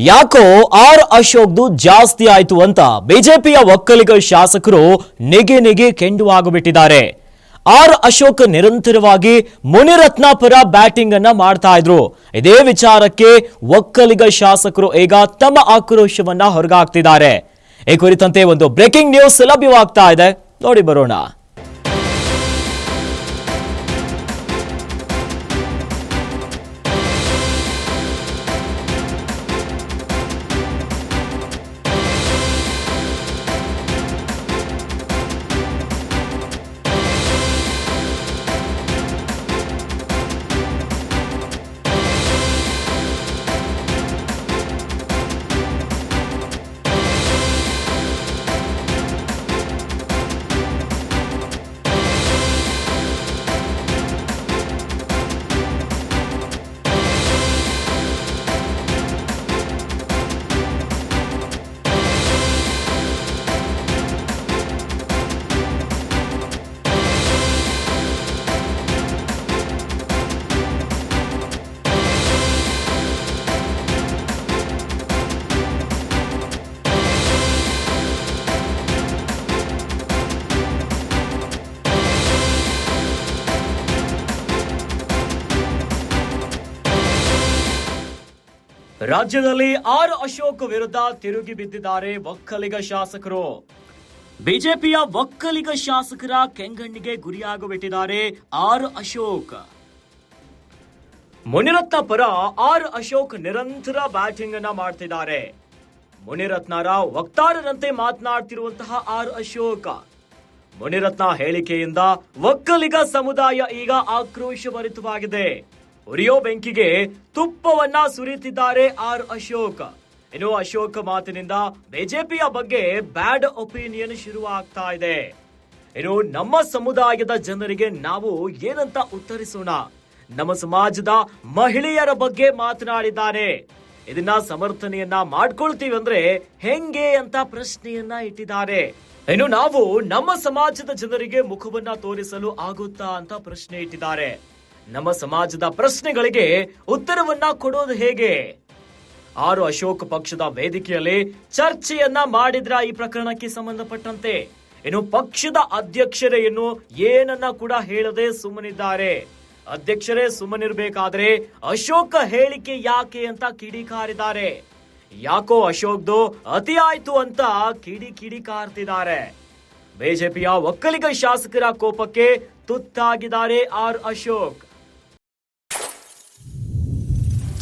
ಯಾಕೋ ಆರ್ ಅಶೋಕ್ದು ಜಾಸ್ತಿ ಆಯ್ತು ಅಂತ ಬಿಜೆಪಿಯ ಒಕ್ಕಲಿಗ ಶಾಸಕರು ನೆಗೆ ಕೆಂಡುವಾಗುಬಿಟ್ಟಿದ್ದಾರೆ. ಆರ್ ಅಶೋಕ್ ನಿರಂತರವಾಗಿ ಮುನಿರತ್ನ ಪರ ಬ್ಯಾಟಿಂಗ್ ಅನ್ನ ಮಾಡ್ತಾ ಇದ್ರು. ಇದೇ ವಿಚಾರಕ್ಕೆ ಒಕ್ಕಲಿಗ ಶಾಸಕರು ಈಗ ತಮ್ಮ ಆಕ್ರೋಶವನ್ನ ಹೊರಗಾಕ್ತಿದ್ದಾರೆ. ಈ ಕುರಿತಂತೆ ಒಂದು ಬ್ರೇಕಿಂಗ್ ನ್ಯೂಸ್ ಲಭ್ಯವಾಗ್ತಾ ಇದೆ, ನೋಡಿ ಬರೋಣ. ರಾಜ್ಯದಲ್ಲಿ ಆರ್ ಅಶೋಕ್ ವಿರುದ್ಧ ತಿರುಗಿ ಬಿದ್ದಿದ್ದಾರೆ ಒಕ್ಕಲಿಗ ಶಾಸಕರು. ಬಿಜೆಪಿಯ ಒಕ್ಕಲಿಗ ಶಾಸಕರ ಕೆಂಗಣ್ಣಿಗೆ ಗುರಿಯಾಗುಬಿಟ್ಟಿದ್ದಾರೆ ಆರ್ ಅಶೋಕ್. ಮುನಿರತ್ನ ಪರ ಆರ್ ಅಶೋಕ್ ನಿರಂತರ ಬ್ಯಾಟಿಂಗ್ ಅನ್ನ ಮಾಡ್ತಿದ್ದಾರೆ. ಮುನಿರತ್ನರ ವಕ್ತಾರರಂತೆ ಮಾತನಾಡ್ತಿರುವಂತಹ ಆರ್ ಅಶೋಕ್. ಮುನಿರತ್ನ ಹೇಳಿಕೆಯಿಂದ ಒಕ್ಕಲಿಗ ಸಮುದಾಯ ಈಗ ಆಕ್ರೋಶಭರಿತವಾಗಿದೆ. ಉರಿಯೋ ಬೆಂಕಿಗೆ ತುಪ್ಪವನ್ನ ಸುರಿತಿದ್ದಾರೆ ಆರ್ ಅಶೋಕ್. ಇನ್ನು ಅಶೋಕ್ ಮಾತಿನಿಂದ ಬಿಜೆಪಿಯ ಬಗ್ಗೆ ಬ್ಯಾಡ್ ಒಪಿನಿಯನ್ ಶುರುವಾಗ್ತಾ ಇದೆ. ಇನ್ನು ನಮ್ಮ ಸಮುದಾಯದ ಜನರಿಗೆ ನಾವು ಏನಂತ ಉತ್ತರಿಸೋಣ? ನಮ್ಮ ಸಮಾಜದ ಮಹಿಳೆಯರ ಬಗ್ಗೆ ಮಾತನಾಡಿದ್ದಾರೆ. ಇದನ್ನ ಸಮರ್ಥನೆಯನ್ನ ಮಾಡ್ಕೊಳ್ತೀವಿ ಅಂದ್ರೆ ಹೆಂಗೆ ಅಂತ ಪ್ರಶ್ನೆಯನ್ನ ಇಟ್ಟಿದ್ದಾರೆ. ಇನ್ನು ನಾವು ನಮ್ಮ ಸಮಾಜದ ಜನರಿಗೆ ಮುಖವನ್ನ ತೋರಿಸಲು ಆಗುತ್ತಾ ಅಂತ ಪ್ರಶ್ನೆ ಇಟ್ಟಿದ್ದಾರೆ. ನಮ್ಮ ಸಮಾಜದ ಪ್ರಶ್ನೆಗಳಿಗೆ ಉತ್ತರವನ್ನ ಕೊಡೋದು ಹೇಗೆ? ಆರ್ ಅಶೋಕ್ ಪಕ್ಷದ ವೇದಿಕೆಯಲ್ಲಿ ಚರ್ಚೆಯನ್ನ ಮಾಡಿದ್ರ ಈ ಪ್ರಕರಣಕ್ಕೆ ಸಂಬಂಧಪಟ್ಟಂತೆ. ಇನ್ನು ಪಕ್ಷದ ಅಧ್ಯಕ್ಷರೇ ಇನ್ನು ಏನನ್ನ ಕೂಡ ಹೇಳದೆ ಸುಮ್ಮನಿದ್ದಾರೆ. ಅಧ್ಯಕ್ಷರೇ ಸುಮ್ಮನಿರ್ಬೇಕಾದ್ರೆ ಅಶೋಕ್ ಹೇಳಿಕೆ ಯಾಕೆ ಅಂತ ಕಿಡಿಕಾರಿದ್ದಾರೆ. ಯಾಕೋ ಅಶೋಕ್ದು ಅತಿ ಆಯ್ತು ಅಂತ ಕಿಡಿಕಾರ್ತಿದ್ದಾರೆ. ಬಿಜೆಪಿಯ ಒಕ್ಕಲಿಗ ಶಾಸಕರ ಕೋಪಕ್ಕೆ ತುತ್ತಾಗಿದ್ದಾರೆ ಆರ್ ಅಶೋಕ್.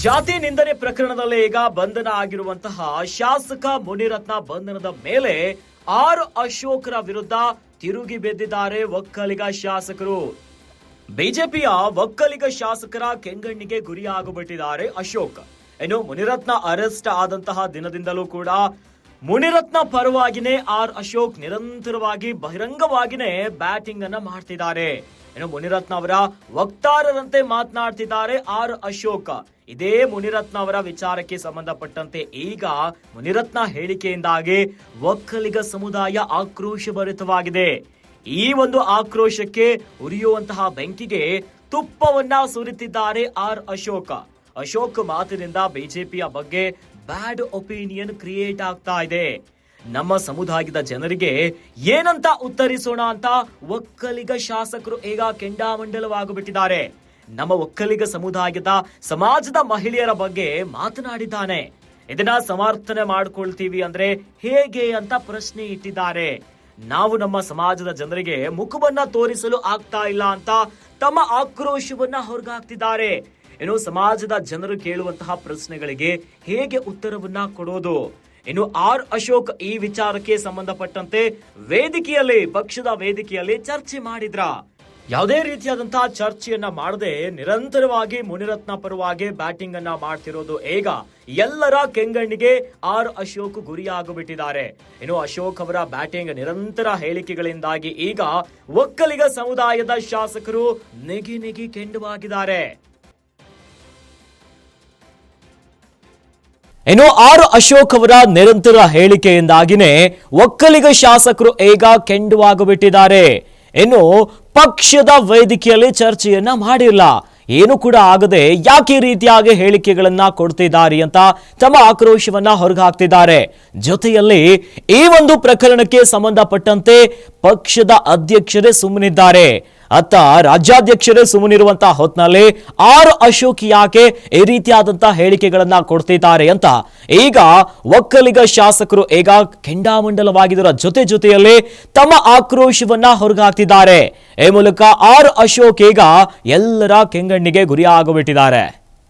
ಜಾತಿ ನಿಂದನೆ ಪ್ರಕರಣದಲ್ಲಿ ಈಗ ಬಂಧನ ಆಗಿರುವಂತಹ ಶಾಸಕ ಮುನಿರತ್ನ ಬಂಧನದ ಮೇಲೆ ಆರ್ ಅಶೋಕ್ರ ವಿರುದ್ಧ ತಿರುಗಿ ಬೆದ್ದಿದ್ದಾರೆ ಒಕ್ಕಲಿಗ ಶಾಸಕರು. ಬಿಜೆಪಿಯ ಒಕ್ಕಲಿಗ ಶಾಸಕರ ಕೆಂಗಣ್ಣಿಗೆ ಗುರಿಯಾಗುಬಿಟ್ಟಿದ್ದಾರೆ ಅಶೋಕ್. ಇನ್ನು ಮುನಿರತ್ನ ಅರೆಸ್ಟ್ ಆದಂತಹ ದಿನದಿಂದಲೂ ಕೂಡ ಮುನಿರತ್ನ ಪರವಾಗಿನೇ ಆರ್ ಅಶೋಕ್ ನಿರಂತರವಾಗಿ ಬಹಿರಂಗವಾಗಿನೇ ಬ್ಯಾಟಿಂಗ್ ಅನ್ನ ಮಾಡ್ತಿದ್ದಾರೆ. ಇನ್ನು ಮುನಿರತ್ನ ಅವರ ವಕ್ತಾರರಂತೆ ಮಾತನಾಡ್ತಿದ್ದಾರೆ ಆರ್ ಅಶೋಕ್. ಇದೇ ಮುನಿರತ್ನ ಅವರ ವಿಚಾರಕ್ಕೆ ಸಂಬಂಧಪಟ್ಟಂತೆ ಈಗ ಮುನಿರತ್ನ ಹೇಳಿಕೆಯಿಂದಾಗಿ ಒಕ್ಕಲಿಗ ಸಮುದಾಯ ಆಕ್ರೋಶಭರಿತವಾಗಿದೆ. ಈ ಒಂದು ಆಕ್ರೋಶಕ್ಕೆ ಉರಿಯುವಂತಹ ಬೆಂಕಿಗೆ ತುಪ್ಪವನ್ನ ಸುರಿತಿದ್ದಾರೆ ಆರ್ ಅಶೋಕ್. ಅಶೋಕ್ ಮಾತಿನಿಂದ ಬಿಜೆಪಿಯ ಬಗ್ಗೆ ಬ್ಯಾಡ್ ಒಪಿನಿಯನ್ ಕ್ರಿಯೇಟ್ ಆಗ್ತಾ ಇದೆ. ನಮ್ಮ ಸಮುದಾಯದ ಜನರಿಗೆ ಏನಂತ ಉತ್ತರಿಸೋಣ ಅಂತ ಒಕ್ಕಲಿಗ ಶಾಸಕರು ಈಗ ಕೆಂಡಾಮಂಡಲವಾಗುಬಿಟ್ಟಿದ್ದಾರೆ. ನಮ್ಮ ಒಕ್ಕಲಿಗ ಸಮುದಾಯದ ಸಮಾಜದ ಮಹಿಳೆಯರ ಬಗ್ಗೆ ಮಾತನಾಡಿದ್ದಾನೆ. ಇದನ್ನ ಸಮರ್ಥನೆ ಮಾಡ್ಕೊಳ್ತೀವಿ ಅಂದ್ರೆ ಹೇಗೆ ಅಂತ ಪ್ರಶ್ನೆ ಇಟ್ಟಿದ್ದಾರೆ. ನಾವು ನಮ್ಮ ಸಮಾಜದ ಜನರಿಗೆ ಮುಖವನ್ನ ತೋರಿಸಲು ಆಗ್ತಾ ಇಲ್ಲ ಅಂತ ತಮ್ಮ ಆಕ್ರೋಶವನ್ನ ಹೊರಗಾಕ್ತಿದ್ದಾರೆ. ಇನ್ನು ಸಮಾಜದ ಜನರು ಕೇಳುವಂತಹ ಪ್ರಶ್ನೆಗಳಿಗೆ ಹೇಗೆ ಉತ್ತರವನ್ನ ಕೊಡೋದು? ಇನ್ನು ಆರ್ ಅಶೋಕ್ ಈ ವಿಚಾರಕ್ಕೆ ಸಂಬಂಧಪಟ್ಟಂತೆ ಪಕ್ಷದ ವೇದಿಕೆಯಲ್ಲಿ ಚರ್ಚೆ ಮಾಡಿದ್ರ. ಯಾವುದೇ ರೀತಿಯಾದಂತಹ ಚರ್ಚೆಯನ್ನ ಮಾಡದೆ ನಿರಂತರವಾಗಿ ಮುನಿರತ್ನ ಪರವಾಗಿ ಬ್ಯಾಟಿಂಗ್ ಅನ್ನ ಮಾಡ್ತಿರೋದು ಈಗ ಎಲ್ಲರ ಕೆಂಗಣ್ಣಿಗೆ ಆರ್ ಅಶೋಕ್ ಗುರಿಯಾಗುಬಿಟ್ಟಿದ್ದಾರೆ. ಇನ್ನು ಅಶೋಕ್ ಅವರ ಬ್ಯಾಟಿಂಗ್ ನಿರಂತರ ಹೇಳಿಕೆಗಳಿಂದಾಗಿ ಈಗ ಒಕ್ಕಲಿಗ ಸಮುದಾಯದ ಶಾಸಕರು ನೆಗಿ ಕೆಂಡವಾಗಿದ್ದಾರೆ. ಇನ್ನು ಆರ್ ಅಶೋಕ್ ಅವರ ನಿರಂತರ ಹೇಳಿಕೆಯಿಂದಾಗಿನೇ ಒಕ್ಕಲಿಗ ಶಾಸಕರು ಈಗ ಕೆಂಡವಾಗುಬಿಟ್ಟಿದ್ದಾರೆ. ಇನ್ನು ಪಕ್ಷದ ವೇದಿಕೆಯಲ್ಲಿ ಚರ್ಚೆಯನ್ನ ಮಾಡಿಲ್ಲ. ಏನು ಕೂಡ ಆಗದೆ ಯಾಕೆ ಈ ರೀತಿಯಾಗಿ ಹೇಳಿಕೆಗಳನ್ನ ಕೊಡ್ತಿದ್ದಾರೆ ಅಂತ ತಮ್ಮ ಆಕ್ರೋಶವನ್ನ ಹೊರಹಾಕ್ತಿದ್ದಾರೆ. ಜೊತೆಯಲ್ಲಿ ಈ ಒಂದು ಪ್ರಕರಣಕ್ಕೆ ಸಂಬಂಧಪಟ್ಟಂತೆ ಪಕ್ಷದ ಅಧ್ಯಕ್ಷರೇ ಸುಮ್ಮನಿದ್ದಾರೆ. ಅತ್ತ ರಾಜ್ಯಾಧ್ಯಕ್ಷರೇ ಸುಮ್ಮನಿರುವಂತಹ ಹೊತ್ನಲ್ಲಿ ಅಶೋಕ್ ಯಾಕೆ ಈ ರೀತಿಯಾದಂತಹ ಹೇಳಿಕೆಗಳನ್ನ ಕೊಡ್ತಿದ್ದಾರೆ ಅಂತ ಈಗ ಒಕ್ಕಲಿಗ ಶಾಸಕರು ಈಗ ಕೆಂಡಾಮಂಡಲವಾಗಿದ್ದರ ಜೊತೆಯಲ್ಲಿ ತಮ್ಮ ಆಕ್ರೋಶವನ್ನ ಹೊರಗಾಕ್ತಿದ್ದಾರೆ. ಈ ಮೂಲಕ ಅಶೋಕ್ ಈಗ ಎಲ್ಲರ ಕೆಂಗಣ್ಣಿಗೆ ಗುರಿಯಾಗಿಬಿಟ್ಟಿದ್ದಾರೆ.